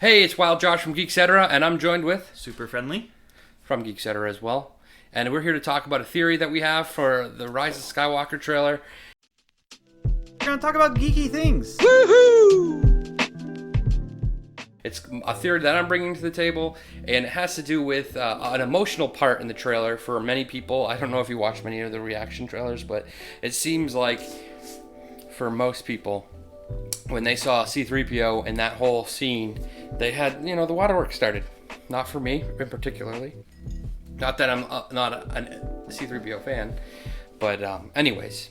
Hey, it's Wildjosh from Geek-Cetera, and I'm joined with Super Friendly from Geek-Cetera as well. And we're here to talk about a theory that we have for the Rise of Skywalker trailer. We're going to talk about geeky things. Woohoo! It's a theory that I'm bringing to the table, and it has to do with an emotional part in the trailer for many people. I don't know if you watched many of the reaction trailers, but it seems like for most people, when they saw C-3PO and that whole scene, they had, the waterworks started. Not for me, in particularly. Not that I'm not a C-3PO fan, but anyways.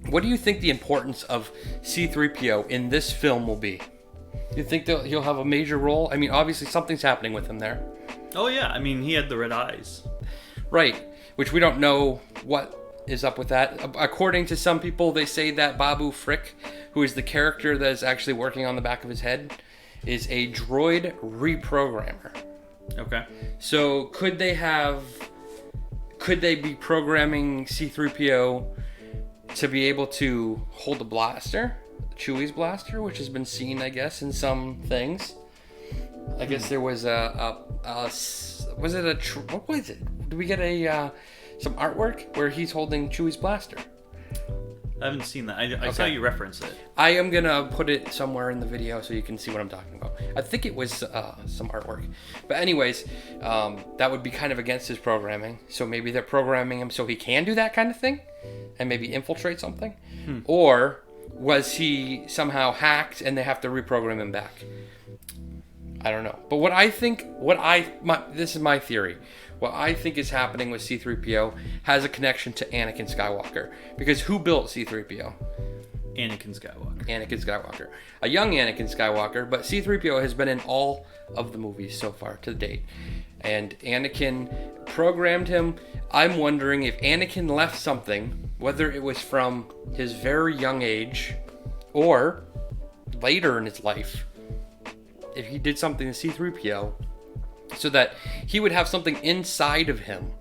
What do you think the importance of C-3PO in this film will be? You think he'll have a major role? I mean, obviously something's happening with him there. Oh yeah, I mean, he had the red eyes. Right, which we don't know what is up with that. According to some people, they say that Babu Frick, who is the character that is actually working on the back of his head, is a droid reprogrammer. Okay. So could they be programming C-3PO to be able to hold a blaster? Chewie's blaster, which has been seen, I guess, in some things. I guess there was what was it? Did we get some artwork where he's holding Chewie's blaster? I haven't seen that. I saw you reference it. I am gonna put it somewhere in the video so you can see what I'm talking about. I think it was some artwork. But anyways, that would be kind of against his programming. So maybe they're programming him so he can do that kind of thing and maybe infiltrate something. Or was he somehow hacked and they have to reprogram him back? I don't know. But this is my theory. What I think is happening with C-3PO has a connection to Anakin Skywalker. Because who built C-3PO? Anakin Skywalker. Anakin Skywalker. A young Anakin Skywalker, but C-3PO has been in all of the movies so far to date. And Anakin programmed him. I'm wondering if Anakin left something, whether it was from his very young age or later in his life, if he did something to C-3PO so that he would have something inside of him.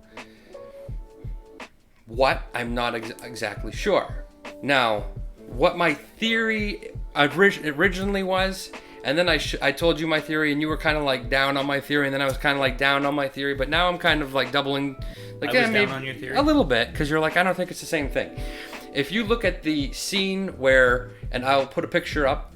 What? I'm not exactly sure. Now, what my theory originally was, and then I told you my theory, and you were kind of like down on my theory, and then I was kind of like down on my theory, but now I'm kind of like doubling. Like, I was down on your theory? A little bit, because you're like, I don't think it's the same thing. If you look at the scene where, and I'll put a picture up,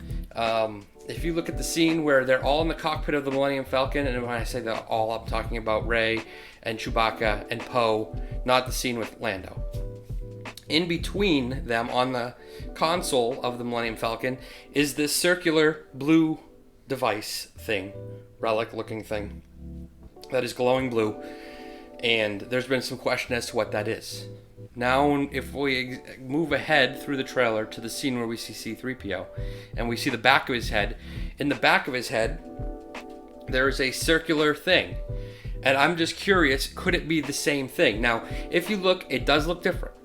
if you look at the scene where they're all in the cockpit of the Millennium Falcon, and when I say they're all, I'm talking about Rey and Chewbacca and Poe, not the scene with Lando. In between them on the console of the Millennium Falcon is this circular blue device thing, relic-looking thing, that is glowing blue, and there's been some question as to what that is. Now, if we move ahead through the trailer to the scene where we see C-3PO, and we see the back of his head, in the back of his head, there is a circular thing. And I'm just curious, could it be the same thing? Now, if you look, it does look different.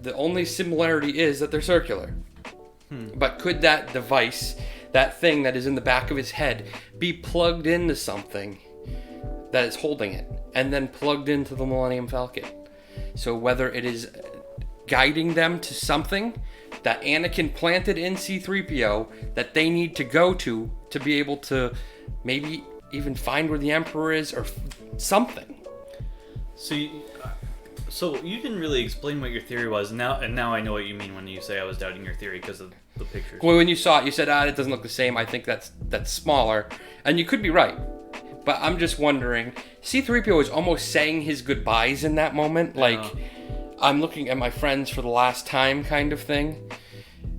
The only similarity is that they're circular. But could that device, that thing that is in the back of his head, be plugged into something that is holding it, and then plugged into the Millennium Falcon? So whether it is guiding them to something that Anakin planted in C-3PO that they need to go to be able to maybe even find where the Emperor is or something. So you didn't really explain what your theory was. Now I know what you mean when you say I was doubting your theory because of the pictures. Well, when you saw it, you said, it doesn't look the same. I think that's smaller. And you could be right. But I'm just wondering, C-3PO is almost saying his goodbyes in that moment. Like, I'm looking at my friends for the last time kind of thing.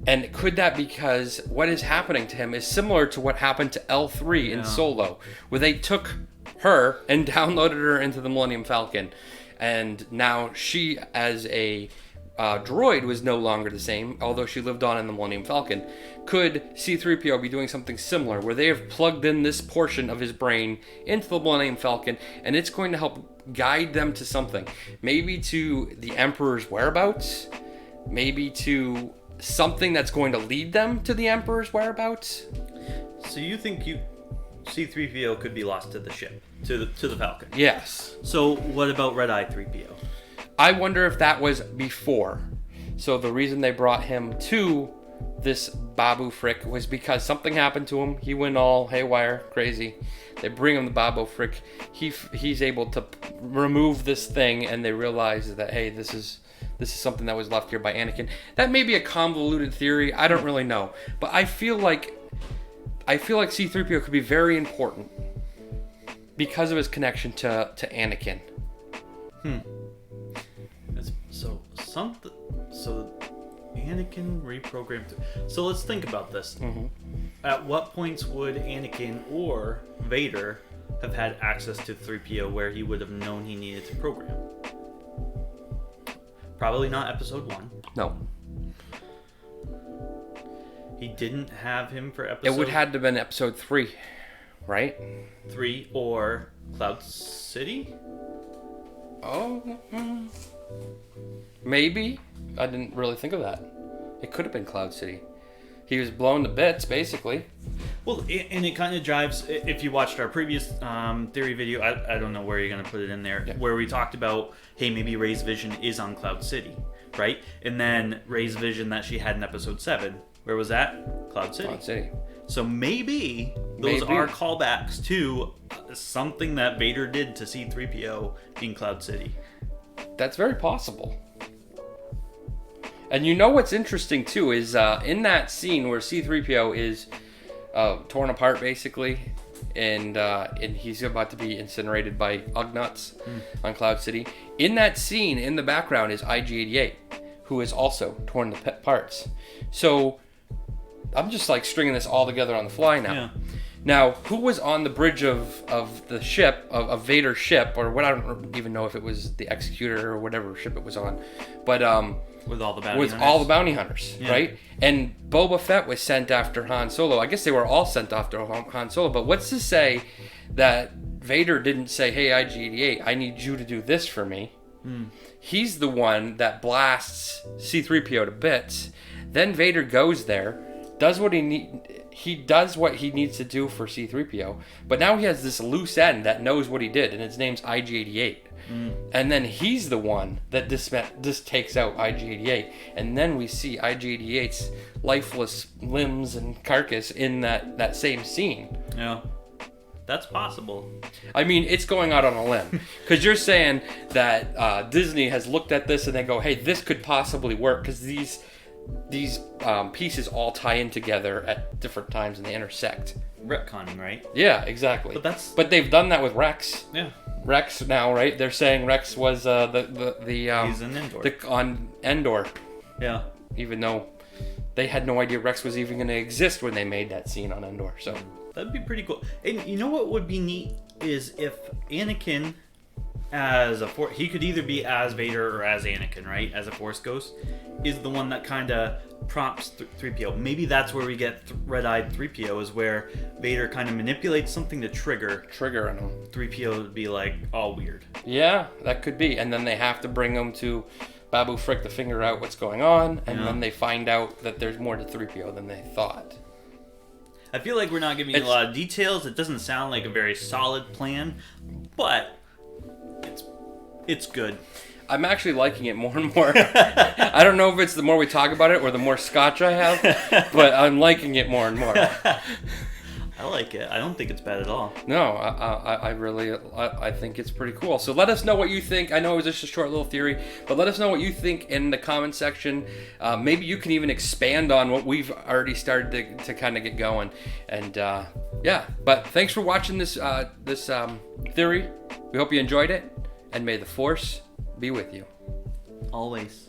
And could that be because what is happening to him is similar to what happened to L3 in Solo, where they took her and downloaded her into the Millennium Falcon. And now she, as a droid, was no longer the same, although she lived on in the Millennium Falcon. Could C-3PO be doing something similar, where they have plugged in this portion of his brain into the Millennium Falcon, and it's going to help guide them to something? Maybe to the Emperor's whereabouts? Maybe to something that's going to lead them to the Emperor's whereabouts? So you think C-3PO could be lost to the ship, to the Falcon? Yes. So what about Red-Eye 3PO? I wonder if that was before. So the reason they brought him to this Babu Frick was because something happened to him. He went all haywire, crazy. They bring him the Babu Frick. He's able to remove this thing, and they realize that, hey, this is something that was left here by Anakin. That may be a convoluted theory. I don't really know, but I feel like C-3PO could be very important because of his connection to Anakin. So Anakin reprogrammed. So let's think about this. Mm-hmm. At what points would Anakin or Vader have had access to 3PO where he would have known he needed to program? Probably not episode 1. No. He didn't have him for episode... It would have to have been episode 3, right? 3 or Cloud City? Oh, maybe. I didn't really think of that. It could have been Cloud City. He was blown to bits, basically. Well, and it kind of drives, if you watched our previous theory video, I don't know where you're going to put it in there, where we talked about, hey, maybe Rey's vision is on Cloud City, right? And then Rey's vision that she had in episode 7, where was that? Cloud City. Cloud City. So maybe those are callbacks to something that Vader did to C-3PO in Cloud City. That's very possible. And you know what's interesting too is in that scene where C-3PO is torn apart basically, and he's about to be incinerated by Ugnaughts on Cloud City. In that scene, in the background is IG-88, who is also torn to parts. So I'm just like stringing this all together on the fly now. Yeah. Now, who was on the bridge of the ship, of Vader's ship, or what? I don't even know if it was the Executor or whatever ship it was on, but with all the bounty hunters, yeah. Right? And Boba Fett was sent after Han Solo. I guess they were all sent after Han Solo. But what's to say that Vader didn't say, "Hey, IG-88, I need you to do this for me"? He's the one that blasts C-3PO to bits. Then Vader goes there, does what he does what he needs to do for C-3PO, but now he has this loose end that knows what he did, and his name's IG-88. And then he's the one that just takes out IG-88, and then we see IG-88's lifeless limbs and carcass in that same scene. Yeah, that's possible. I mean, it's going out on a limb, because you're saying that Disney has looked at this and they go, hey, this could possibly work, because these pieces all tie in together at different times and they intersect. Retconning, right? Yeah, exactly. But they've done that with Rex. Yeah. Rex now, right? They're saying Rex was he's in Endor. On Endor. Yeah. Even though they had no idea Rex was even going to exist when they made that scene on Endor. So that'd be pretty cool. And you know what would be neat is if Anakin as a Force, he could either be as Vader or as Anakin, right? As a Force ghost, is the one that kind of prompts 3PO. Maybe that's where we get red-eyed 3PO, is where Vader kind of manipulates something to trigger on him. 3PO to be like all weird. Yeah, that could be. And then they have to bring him to Babu Frick to figure out what's going on, and then they find out that there's more to 3PO than they thought. I feel like we're not giving you a lot of details. It doesn't sound like a very solid plan, but it's good. I'm actually liking it more and more. I don't know if it's the more we talk about it or the more scotch I have, but I'm liking it more and more. I like it. I don't think it's bad at all. No, I really think it's pretty cool. So let us know what you think. I know it was just a short little theory, but let us know what you think in the comment section. Maybe you can even expand on what we've already started to kind of get going. And yeah, but thanks for watching this theory. We hope you enjoyed it, and may the Force be with you. Always.